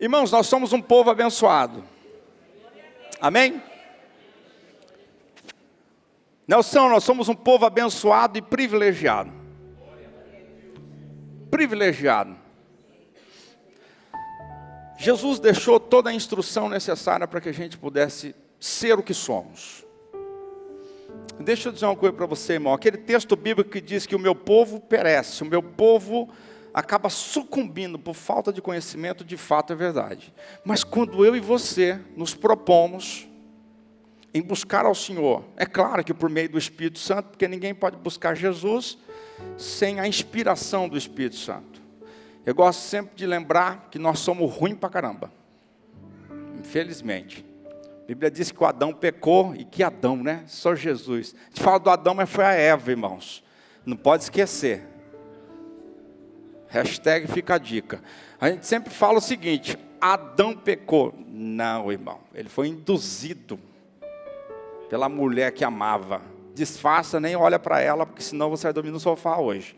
Irmãos, nós somos um povo abençoado. Amém? Nelson, nós somos um povo abençoado e privilegiado. Privilegiado. Jesus deixou toda a instrução necessária para que a gente pudesse ser o que somos. Deixa eu dizer uma coisa para você, irmão. Aquele texto bíblico que diz que o meu povo perece, o meu povo acaba sucumbindo por falta de conhecimento, de fato é verdade. Mas quando eu e você nos propomos em buscar ao Senhor, é claro que por meio do Espírito Santo, porque ninguém pode buscar Jesus sem a inspiração do Espírito Santo. Eu gosto sempre de lembrar que nós somos ruins pra caramba. Infelizmente. A Bíblia diz que o Adão pecou, e que Adão, né? Só Jesus. A gente fala do Adão, mas foi a Eva, irmãos. Não pode esquecer. Hashtag fica a dica. A gente sempre fala o seguinte: Adão pecou. Não, irmão. Ele foi induzido pela mulher que amava. Disfarça, nem olha para ela, porque senão você vai dormir no sofá hoje.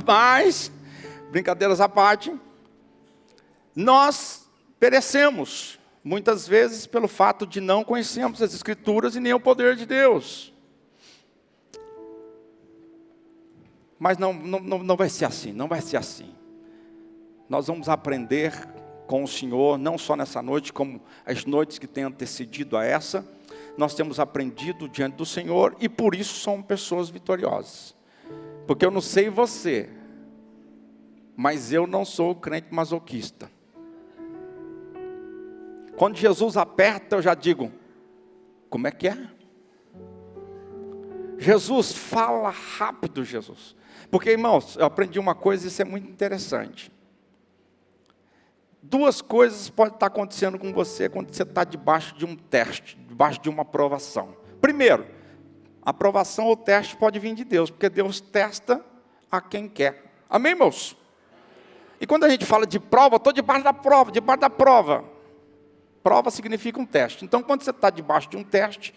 Mas, brincadeiras à parte, nós perecemos, muitas vezes pelo fato de não conhecermos as Escrituras e nem o poder de Deus. Mas não vai ser assim, não vai ser assim. Nós vamos aprender com o Senhor, não só nessa noite, como as noites que têm antecedido a essa. Nós temos aprendido diante do Senhor e por isso somos pessoas vitoriosas. Porque eu não sei você, mas eu não sou crente masoquista. Quando Jesus aperta, eu já digo: como é que é? Jesus, fala rápido, Jesus. Porque, irmãos, eu aprendi uma coisa e isso é muito interessante. Duas coisas podem estar acontecendo com você quando você está debaixo de um teste, debaixo de uma aprovação. Primeiro, a aprovação ou teste pode vir de Deus, porque Deus testa a quem quer. Amém, irmãos? E quando a gente fala de prova, estou debaixo da prova, debaixo da prova. Prova significa um teste. Então, quando você está debaixo de um teste,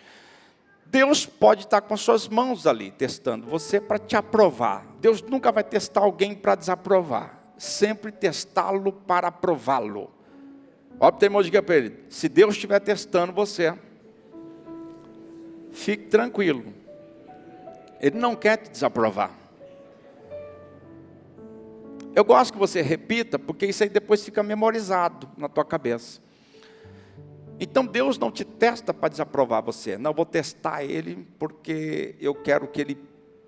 Deus pode estar com as suas mãos ali, testando você para te aprovar. Deus nunca vai testar alguém para desaprovar. Sempre testá-lo para aprová-lo. Olha para o irmão, diga para ele: se Deus estiver testando você, fique tranquilo. Ele não quer te desaprovar. Eu gosto que você repita, porque isso aí depois fica memorizado na tua cabeça. Então Deus não te testa para desaprovar você. Não, eu vou testar ele porque eu quero que ele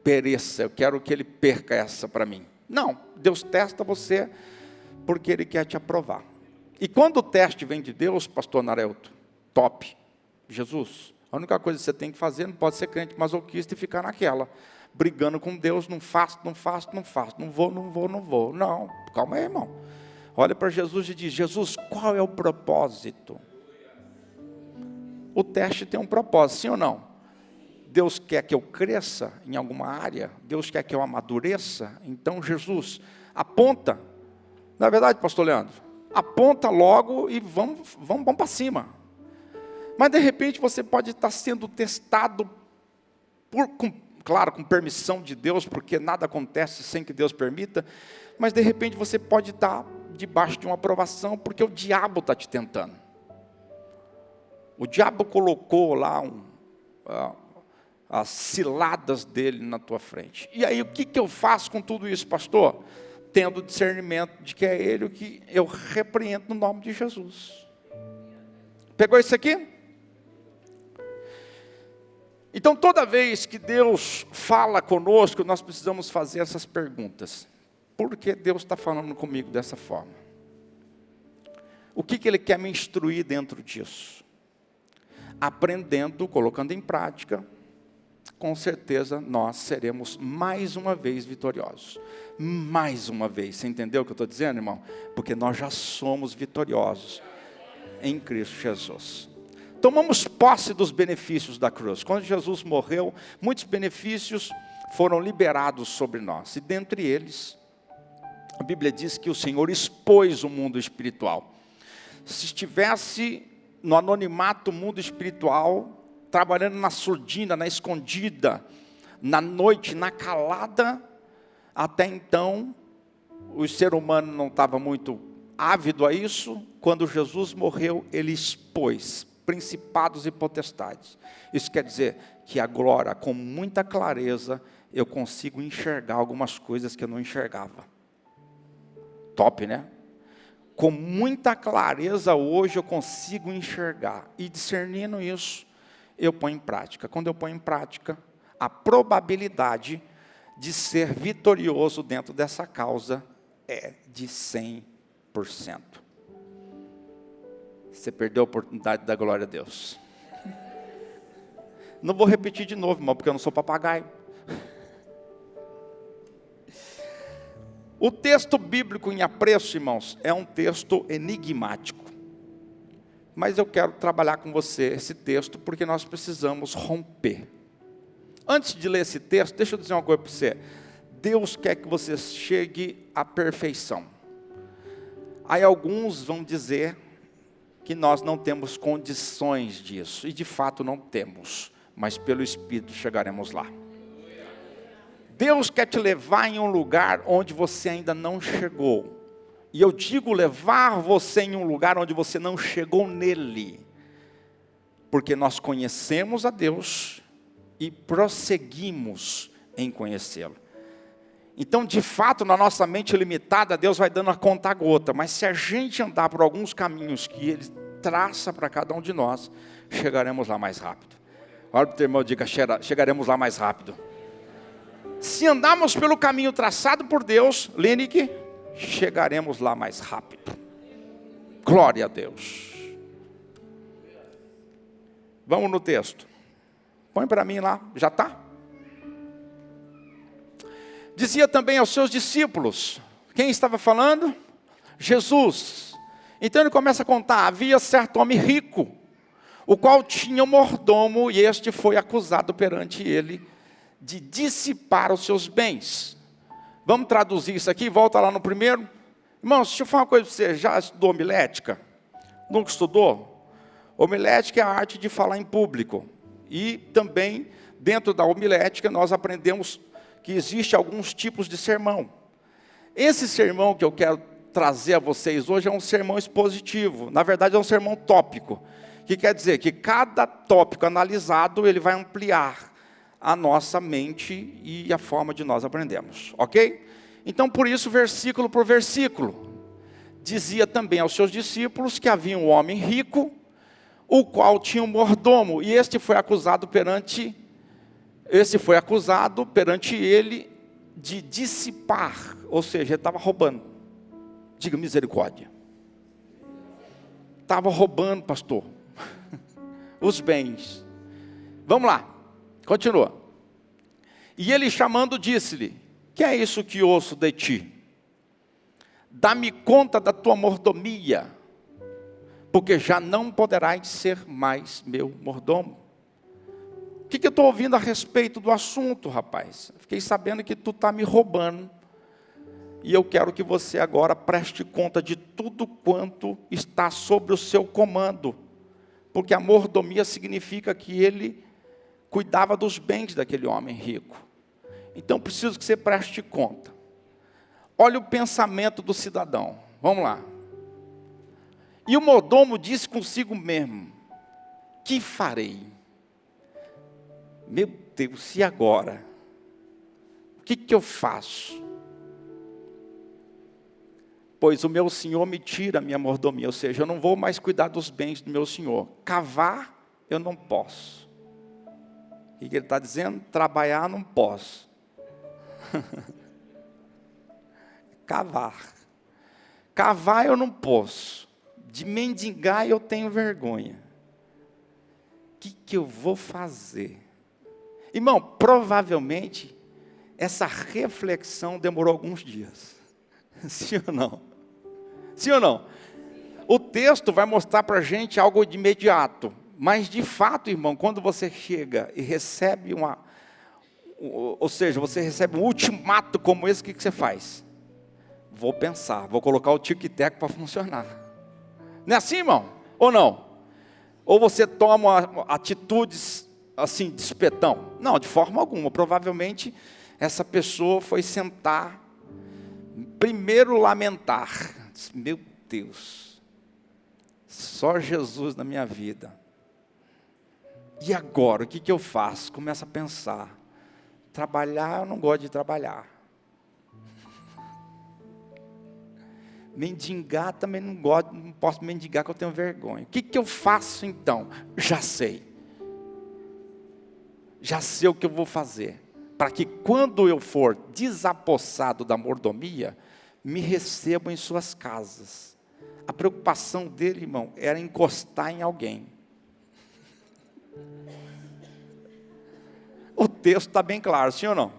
pereça, eu quero que ele perca essa para mim. Não, Deus testa você porque Ele quer te aprovar. E quando o teste vem de Deus, pastor Narelto, top, Jesus, a única coisa que você tem que fazer, não pode ser crente masoquista e ficar naquela, brigando com Deus, não faço, não vou. Não, calma aí, irmão. Olha para Jesus e diz: Jesus, qual é o propósito? O teste tem um propósito, sim ou não? Deus quer que eu cresça em alguma área, Deus quer que eu amadureça. Então Jesus, aponta, não é verdade, pastor Leandro? Aponta logo e vamos para cima. Mas de repente você pode estar sendo testado, claro, com permissão de Deus, porque nada acontece sem que Deus permita, mas de repente você pode estar debaixo de uma aprovação, porque o diabo está te tentando. O diabo colocou lá as ciladas dele na tua frente. E aí o que eu faço com tudo isso, pastor? Tendo discernimento de que é ele o que eu repreendo no nome de Jesus. Pegou isso aqui? Então toda vez que Deus fala conosco, nós precisamos fazer essas perguntas. Por que Deus está falando comigo dessa forma? O que Ele quer me instruir dentro disso? Aprendendo, colocando em prática, com certeza nós seremos mais uma vez vitoriosos. Mais uma vez, você entendeu o que eu estou dizendo, irmão? Porque nós já somos vitoriosos em Cristo Jesus. Tomamos posse dos benefícios da cruz. Quando Jesus morreu, muitos benefícios foram liberados sobre nós. E dentre eles, a Bíblia diz que o Senhor expôs o mundo espiritual. Se estivesse no anonimato, mundo espiritual, trabalhando na surdina, na escondida, na noite, na calada, até então, o ser humano não estava muito ávido a isso, quando Jesus morreu, ele expôs principados e potestades. Isso quer dizer que agora, com muita clareza, eu consigo enxergar algumas coisas que eu não enxergava. Top, né? Com muita clareza hoje eu consigo enxergar. E discernindo isso, eu ponho em prática. Quando eu ponho em prática, a probabilidade de ser vitorioso dentro dessa causa é de 100%. Você perdeu a oportunidade da glória a Deus. Não vou repetir de novo, irmão, porque eu não sou papagaio. O texto bíblico em apreço, irmãos, é um texto enigmático. Mas eu quero trabalhar com você esse texto, porque nós precisamos romper. Antes de ler esse texto, deixa eu dizer uma coisa para você. Deus quer que você chegue à perfeição. Aí alguns vão dizer que nós não temos condições disso. E de fato não temos. Mas pelo Espírito chegaremos lá. Deus quer te levar em um lugar onde você ainda não chegou. E eu digo levar você em um lugar onde você não chegou nele. Porque nós conhecemos a Deus e prosseguimos em conhecê-lo. Então, de fato, na nossa mente limitada, Deus vai dando a conta-gota. Mas se a gente andar por alguns caminhos que Ele traça para cada um de nós, chegaremos lá mais rápido. Olha para o teu irmão e diga, chegaremos lá mais rápido. Se andarmos pelo caminho traçado por Deus, Lenick, chegaremos lá mais rápido. Glória a Deus. Vamos no texto. Põe para mim lá, já está? Dizia também aos seus discípulos, quem estava falando? Jesus. Então ele começa a contar, havia certo homem rico, o qual tinha um mordomo, e este foi acusado perante ele, de dissipar os seus bens. Vamos traduzir isso aqui, volta lá no primeiro. Irmãos, deixa eu falar uma coisa para você, já estudou homilética? Nunca estudou? Homilética é a arte de falar em público. E também, dentro da homilética, nós aprendemos que existe alguns tipos de sermão. Esse sermão que eu quero trazer a vocês hoje é um sermão expositivo. Na verdade é um sermão tópico. Que quer dizer que cada tópico analisado, ele vai ampliar a nossa mente e a forma de nós aprendemos. Ok? Então por isso, versículo por versículo. Dizia também aos seus discípulos que havia um homem rico, o qual tinha um mordomo, e este foi acusado perante ele de dissipar, ou seja, ele estava roubando. Diga misericórdia. Estava roubando, pastor, os bens. Vamos lá, continua. E ele chamando disse-lhe, que é isso que ouço de ti? Dá-me conta da tua mordomia, porque já não poderás ser mais meu mordomo. O que eu estou ouvindo a respeito do assunto, rapaz? Fiquei sabendo que tu está me roubando. E eu quero que você agora preste conta de tudo quanto está sobre o seu comando. Porque a mordomia significa que ele cuidava dos bens daquele homem rico. Então preciso que você preste conta. Olha o pensamento do cidadão. Vamos lá. E o mordomo disse consigo mesmo, que farei? Meu Deus, e agora? O que eu faço? Pois o meu senhor me tira a minha mordomia, ou seja, eu não vou mais cuidar dos bens do meu senhor. Cavar, eu não posso. O que ele está dizendo? Trabalhar, não posso. Cavar. Cavar, eu não posso. De mendigar, eu tenho vergonha. O que eu vou fazer? Irmão, provavelmente, essa reflexão demorou alguns dias. Sim ou não? Sim ou não? O texto vai mostrar para a gente algo de imediato. Mas, de fato, irmão, quando você chega e recebe ou seja, você recebe um ultimato como esse, o que você faz? Vou pensar, vou colocar o tic-tac para funcionar. Não é assim, irmão? Ou não? Ou você toma atitudes assim, de espetão? Não, de forma alguma. Provavelmente, essa pessoa foi sentar, primeiro lamentar. Meu Deus, só Jesus na minha vida. E agora, o que eu faço? Começo a pensar. Trabalhar, eu não gosto de trabalhar. Mendigar também não gosto, não posso mendigar que eu tenho vergonha. O que eu faço então? Já sei. Já sei o que eu vou fazer. Para que quando eu for desapossado da mordomia, me recebam em suas casas. A preocupação dele, irmão, era encostar em alguém. O texto está bem claro, sim ou não?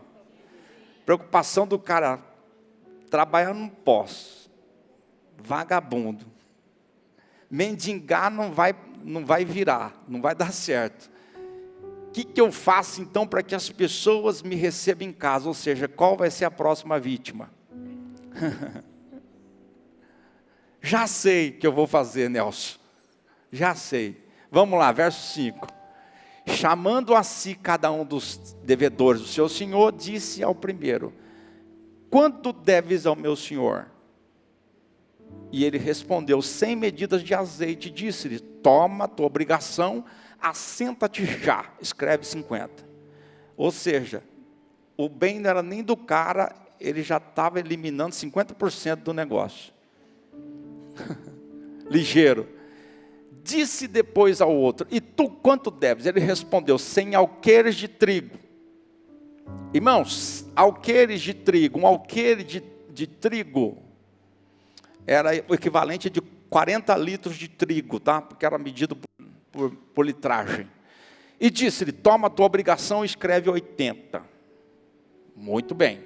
Preocupação do cara, trabalhar não posso, vagabundo. Mendigar não vai virar, não vai dar certo. O que eu faço então para que as pessoas me recebam em casa? Ou seja, qual vai ser a próxima vítima? Já sei o que eu vou fazer, Nelson. Já sei. Vamos lá, verso 5. Chamando a si cada um dos devedores do seu senhor, disse ao primeiro: quanto deves ao meu senhor? E ele respondeu: 100 medidas de azeite. Disse-lhe: toma a tua obrigação, assenta-te já. Escreve 50. Ou seja, o bem não era nem do cara, ele já estava eliminando 50% do negócio. Ligeiro. Disse depois ao outro: e tu quanto deves? Ele respondeu: 100 alqueires de trigo. Irmãos, alqueires de trigo, um alqueire de trigo era o equivalente de 40 litros de trigo, tá? Porque era medido por litragem. E disse-lhe: toma a tua obrigação e escreve 80. Muito bem.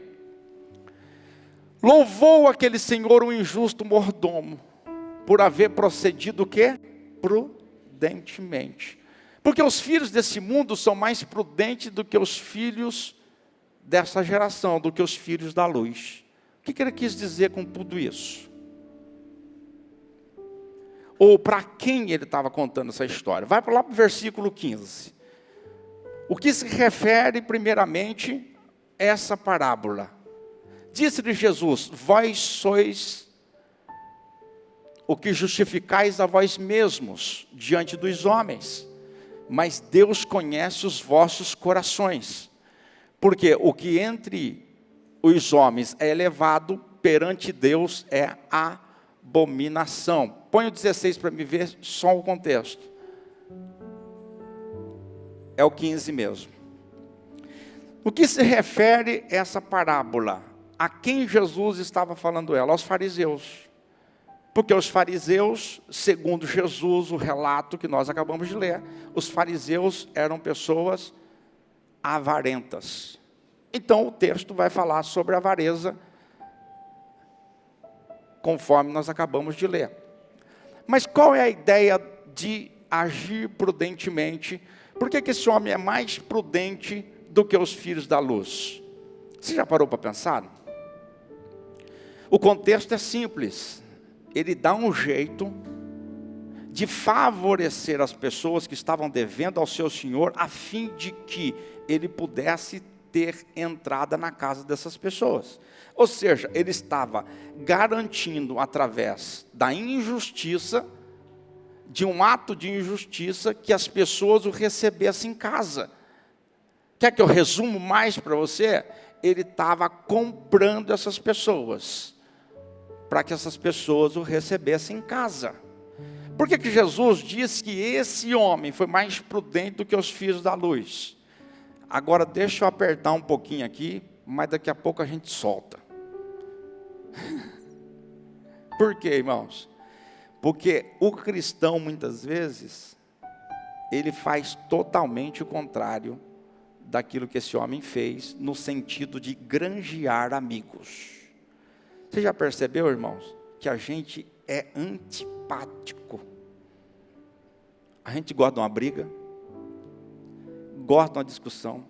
Louvou aquele senhor o injusto mordomo, por haver procedido o quê? Prudentemente. Porque os filhos desse mundo são mais prudentes do que os filhos dessa geração, do que os filhos da luz. O que ele quis dizer com tudo isso? Ou para quem ele estava contando essa história? Vai para lá para o versículo 15. O que se refere primeiramente a essa parábola? Disse-lhe Jesus: vós sois o que justificais a vós mesmos diante dos homens, mas Deus conhece os vossos corações, porque o que entre os homens é elevado, perante Deus é abominação. Põe o 16 para me ver só o contexto. É o 15 mesmo. O que se refere a essa parábola? A quem Jesus estava falando ela? Aos fariseus. Porque os fariseus, segundo Jesus, o relato que nós acabamos de ler, os fariseus eram pessoas avarentas. Então o texto vai falar sobre a avareza, conforme nós acabamos de ler. Mas qual é a ideia de agir prudentemente? Por que esse homem é mais prudente do que os filhos da luz? Você já parou para pensar? O contexto é simples. Ele dá um jeito de favorecer as pessoas que estavam devendo ao seu senhor, a fim de que ele pudesse ter entrada na casa dessas pessoas. Ou seja, ele estava garantindo através da injustiça, de um ato de injustiça, que as pessoas o recebessem em casa. Quer que eu resumo mais para você? Ele estava comprando essas pessoas, para que essas pessoas o recebessem em casa. Por que Jesus disse que esse homem foi mais prudente do que os filhos da luz? Agora deixa eu apertar um pouquinho aqui, mas daqui a pouco a gente solta. Por quê, irmãos? Porque o cristão, muitas vezes, ele faz totalmente o contrário daquilo que esse homem fez, no sentido de granjear amigos. Você já percebeu, irmãos, que a gente é antipático? A gente gosta de uma briga, gosta de uma discussão,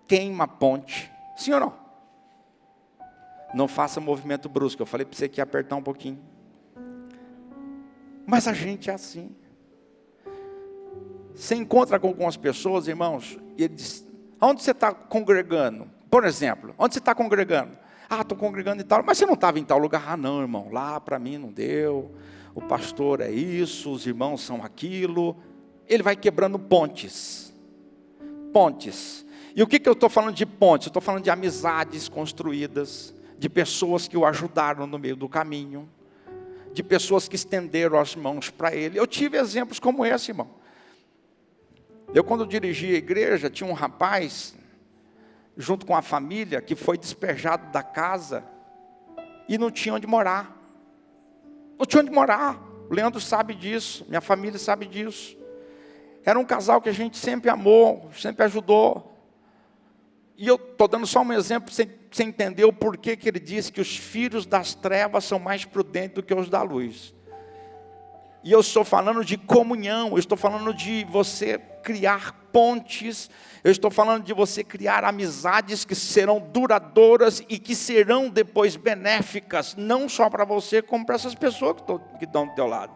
queima a ponte. Sim ou não? Não faça movimento brusco. Eu falei para você que ia apertar um pouquinho. Mas a gente é assim. Você encontra com algumas pessoas, irmãos, e ele diz: aonde você está congregando? Por exemplo, onde você está congregando? estou congregando em tal, mas você não estava em tal lugar? Ah, não, irmão, lá para mim não deu, o pastor é isso, os irmãos são aquilo. Ele vai quebrando pontes. Pontes. E o que eu estou falando de pontes? Eu estou falando de amizades construídas, de pessoas que o ajudaram no meio do caminho, de pessoas que estenderam as mãos para ele. Eu tive exemplos como esse, irmão. Eu, quando dirigi a igreja, tinha um rapaz, junto com a família, que foi despejado da casa e não tinha onde morar. Não tinha onde morar. O Leandro sabe disso, minha família sabe disso. Era um casal que a gente sempre amou, sempre ajudou. E eu estou dando só um exemplo para você entender o porquê que ele disse que os filhos das trevas são mais prudentes do que os da luz. E eu estou falando de comunhão, eu estou falando de você criar pontes, eu estou falando de você criar amizades que serão duradouras e que serão depois benéficas, não só para você, como para essas pessoas que estão do teu lado.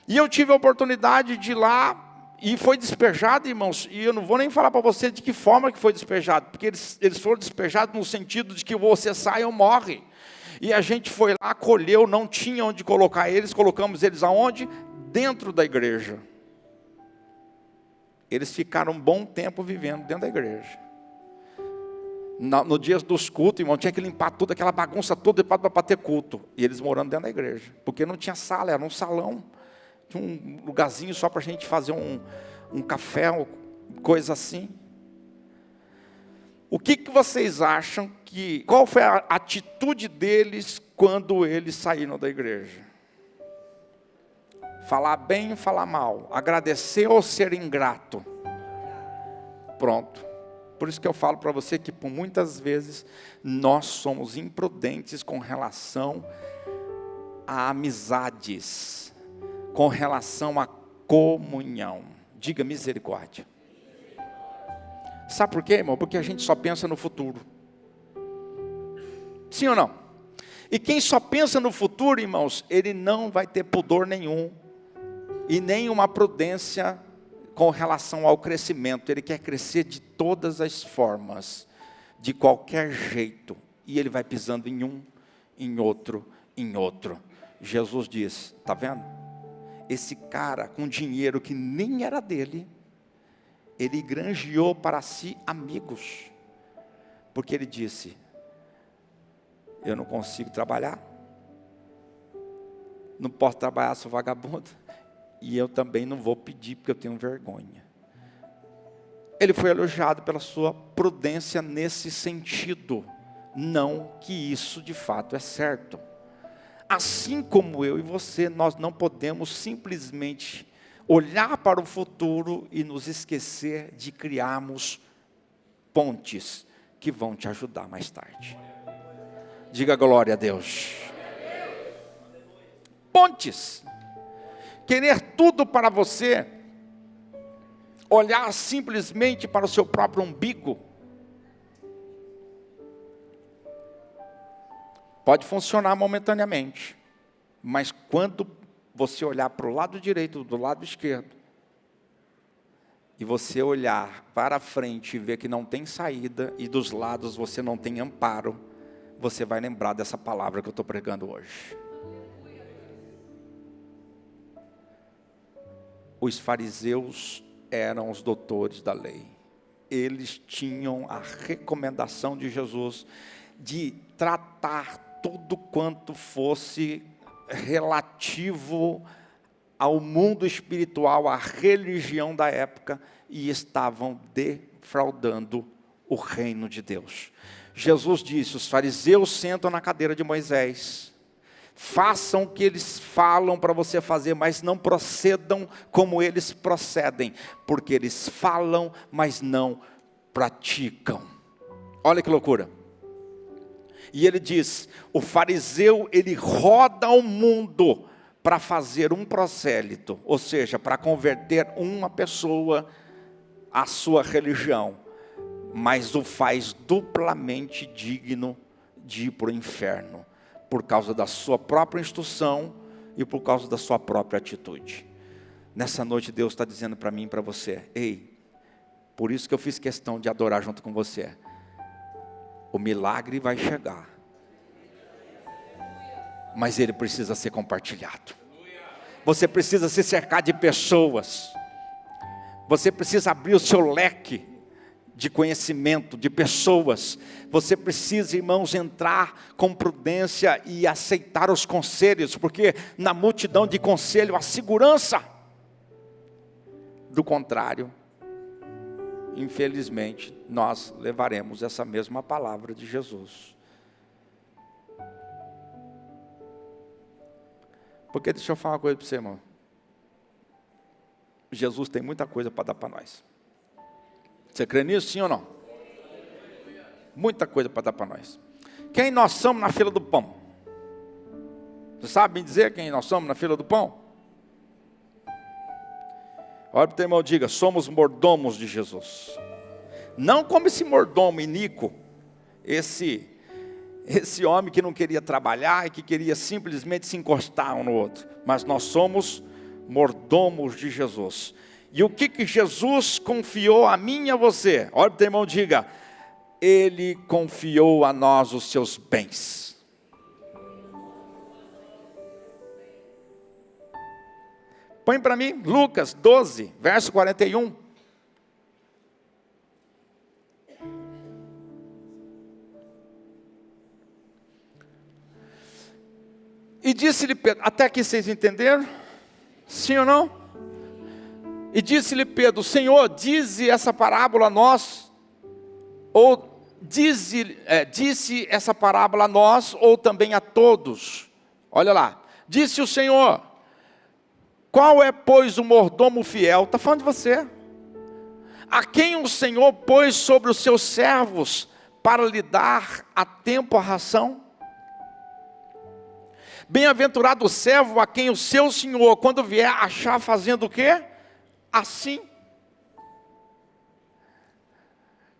E eu tive a oportunidade de ir lá, e foi despejado, irmãos, e eu não vou nem falar para você de que forma que foi despejado, porque eles foram despejados no sentido de que você sai ou morre. E a gente foi lá, acolheu, não tinha onde colocar eles, colocamos eles aonde? Dentro da igreja. Eles ficaram um bom tempo vivendo dentro da igreja. No dia dos cultos, irmão, tinha que limpar tudo, aquela bagunça toda para ter culto. E eles morando dentro da igreja, porque não tinha sala, era um salão. Tinha um lugarzinho só para a gente fazer um café, coisa assim. O que vocês acham qual foi a atitude deles quando eles saíram da igreja? Falar bem ou falar mal? Agradecer ou ser ingrato? Pronto. Por isso que eu falo para você que por muitas vezes nós somos imprudentes com relação a amizades, com relação à comunhão. Diga misericórdia. Sabe por quê, irmão? Porque a gente só pensa no futuro. Sim ou não? E quem só pensa no futuro, irmãos, ele não vai ter pudor nenhum e nem uma prudência com relação ao crescimento. Ele quer crescer de todas as formas, de qualquer jeito, e ele vai pisando em um, em outro, em outro. Jesus diz, está vendo? Esse cara com dinheiro que nem era dele, ele granjeou para si amigos, porque ele disse, eu não consigo trabalhar, não posso trabalhar, sou vagabundo, e eu também não vou pedir, porque eu tenho vergonha. Ele foi elogiado pela sua prudência nesse sentido, não que isso de fato é certo. Assim como eu e você, nós não podemos simplesmente olhar para o futuro e nos esquecer de criarmos pontes que vão te ajudar mais tarde. Diga glória a Deus. Pontes. Querer tudo para você, olhar simplesmente para o seu próprio umbigo, pode funcionar momentaneamente, mas quando você olhar para o lado direito, do lado esquerdo, e você olhar para frente e ver que não tem saída, e dos lados você não tem amparo, você vai lembrar dessa palavra que eu estou pregando hoje. Os fariseus eram os doutores da lei. Eles tinham a recomendação de Jesus de tratar tudo quanto fosse relativo ao mundo espiritual, à religião da época, e estavam defraudando o reino de Deus. Jesus disse, os fariseus sentam na cadeira de Moisés, façam o que eles falam para você fazer, mas não procedam como eles procedem, porque eles falam, mas não praticam. Olha que loucura. E ele diz, o fariseu, ele roda o mundo para fazer um prosélito, ou seja, para converter uma pessoa à sua religião, mas o faz duplamente digno de ir para o inferno, por causa da sua própria instrução e por causa da sua própria atitude. Nessa noite Deus está dizendo para mim e para você, ei, por isso que eu fiz questão de adorar junto com você. O milagre vai chegar, mas ele precisa ser compartilhado. Você precisa se cercar de pessoas. Você precisa abrir o seu leque de conhecimento, de pessoas. Você precisa, irmãos, entrar com prudência e aceitar os conselhos, porque na multidão de conselho há segurança. Do contrário, infelizmente, nós levaremos essa mesma palavra de Jesus. Porque deixa eu falar uma coisa para você, irmão. Jesus tem muita coisa para dar para nós. Você crê nisso, sim ou não? Muita coisa para dar para nós. Quem nós somos na fila do pão? Você sabe me dizer quem nós somos na fila do pão? Olha para o teu irmão e diga: somos mordomos de Jesus. Não como esse mordomo iníquo, esse homem que não queria trabalhar e que queria simplesmente se encostar um no outro. Mas nós somos mordomos de Jesus. E o que Jesus confiou a mim e a você? Olha para o teu irmão e diga: Ele confiou a nós os seus bens. Põe para mim Lucas 12, verso 41. E disse-lhe Pedro, até aqui vocês entenderam? Sim ou não? E disse-lhe Pedro: Senhor, dize essa parábola a nós, ou disse essa parábola a nós, ou também a todos. Olha lá, disse o Senhor: qual é, pois, o mordomo fiel? Está falando de você. A quem o Senhor pôs sobre os seus servos, para lhe dar a tempo a ração? Bem-aventurado o servo a quem o seu Senhor, quando vier, achar fazendo o quê? Assim.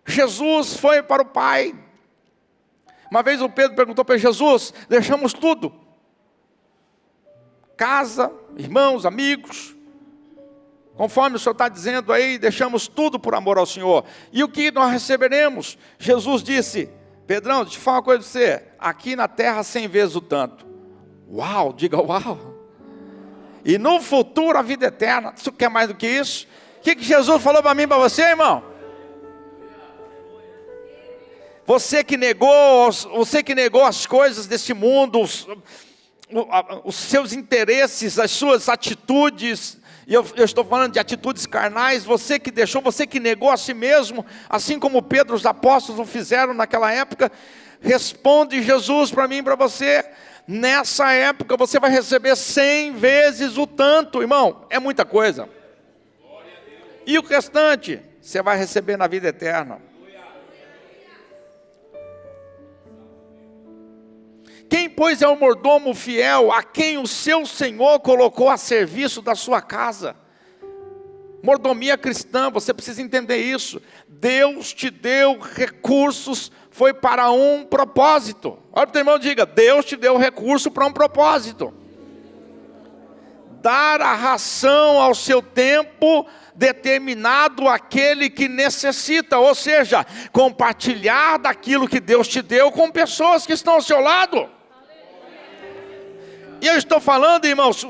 Jesus foi para o Pai. Uma vez o Pedro perguntou para Jesus: deixamos tudo, casa, irmãos, amigos, conforme o Senhor está dizendo aí, deixamos tudo por amor ao Senhor, e o que nós receberemos? Jesus disse: Pedrão, deixa eu falar uma coisa para você, aqui na terra 100 vezes o tanto. Uau, diga uau. E no futuro a vida eterna. Você quer mais do que isso? O que Jesus falou para mim e para você, irmão? Você que negou as coisas deste mundo, os seus interesses, as suas atitudes, e eu estou falando de atitudes carnais, você que deixou, você que negou a si mesmo, assim como Pedro, os apóstolos o fizeram naquela época, responde Jesus para mim e para você: nessa época você vai receber 100 vezes o tanto, irmão, é muita coisa. E o restante, você vai receber na vida eterna. Quem, pois, é o mordomo fiel, a quem o seu Senhor colocou a serviço da sua casa? Mordomia cristã, você precisa entender isso. Deus te deu recursos, foi para um propósito. Olha para o teu irmão e diga: Deus te deu recurso para um propósito. Dar a ração ao seu tempo determinado àquele que necessita. Ou seja, compartilhar daquilo que Deus te deu com pessoas que estão ao seu lado. E eu estou falando, irmãos,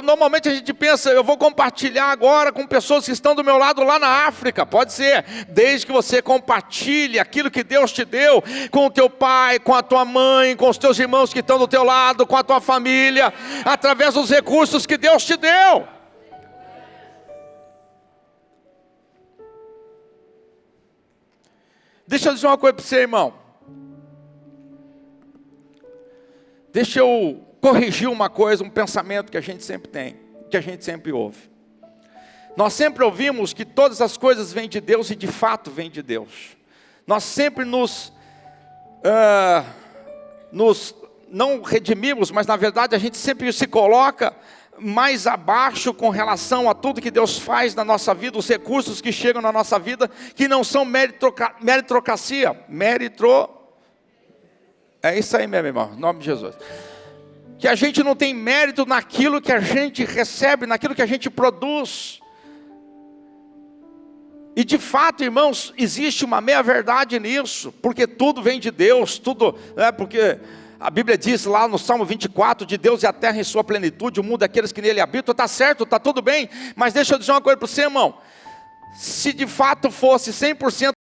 normalmente a gente pensa: eu vou compartilhar agora com pessoas que estão do meu lado lá na África. Pode ser, desde que você compartilhe aquilo que Deus te deu com o teu pai, com a tua mãe, com os teus irmãos que estão do teu lado, com a tua família, através dos recursos que Deus te deu. Deixa eu dizer uma coisa para você, irmão. Deixa eu corrigir uma coisa, um pensamento que a gente sempre tem, que a gente sempre ouve. Nós sempre ouvimos que todas as coisas vêm de Deus, e de fato vêm de Deus. Nós sempre não redimimos, mas na verdade a gente sempre se coloca mais abaixo com relação a tudo que Deus faz na nossa vida, os recursos que chegam na nossa vida, que não são meritocracia, é isso aí mesmo, irmão, em nome de Jesus. Que a gente não tem mérito naquilo que a gente recebe, naquilo que a gente produz. E de fato, irmãos, existe uma meia-verdade nisso, porque tudo vem de Deus, tudo, porque a Bíblia diz lá no Salmo 24, de Deus é a terra em sua plenitude, o mundo é aqueles que nele habitam. Está certo, está tudo bem, mas deixa eu dizer uma coisa para você, irmão, se de fato fosse 100%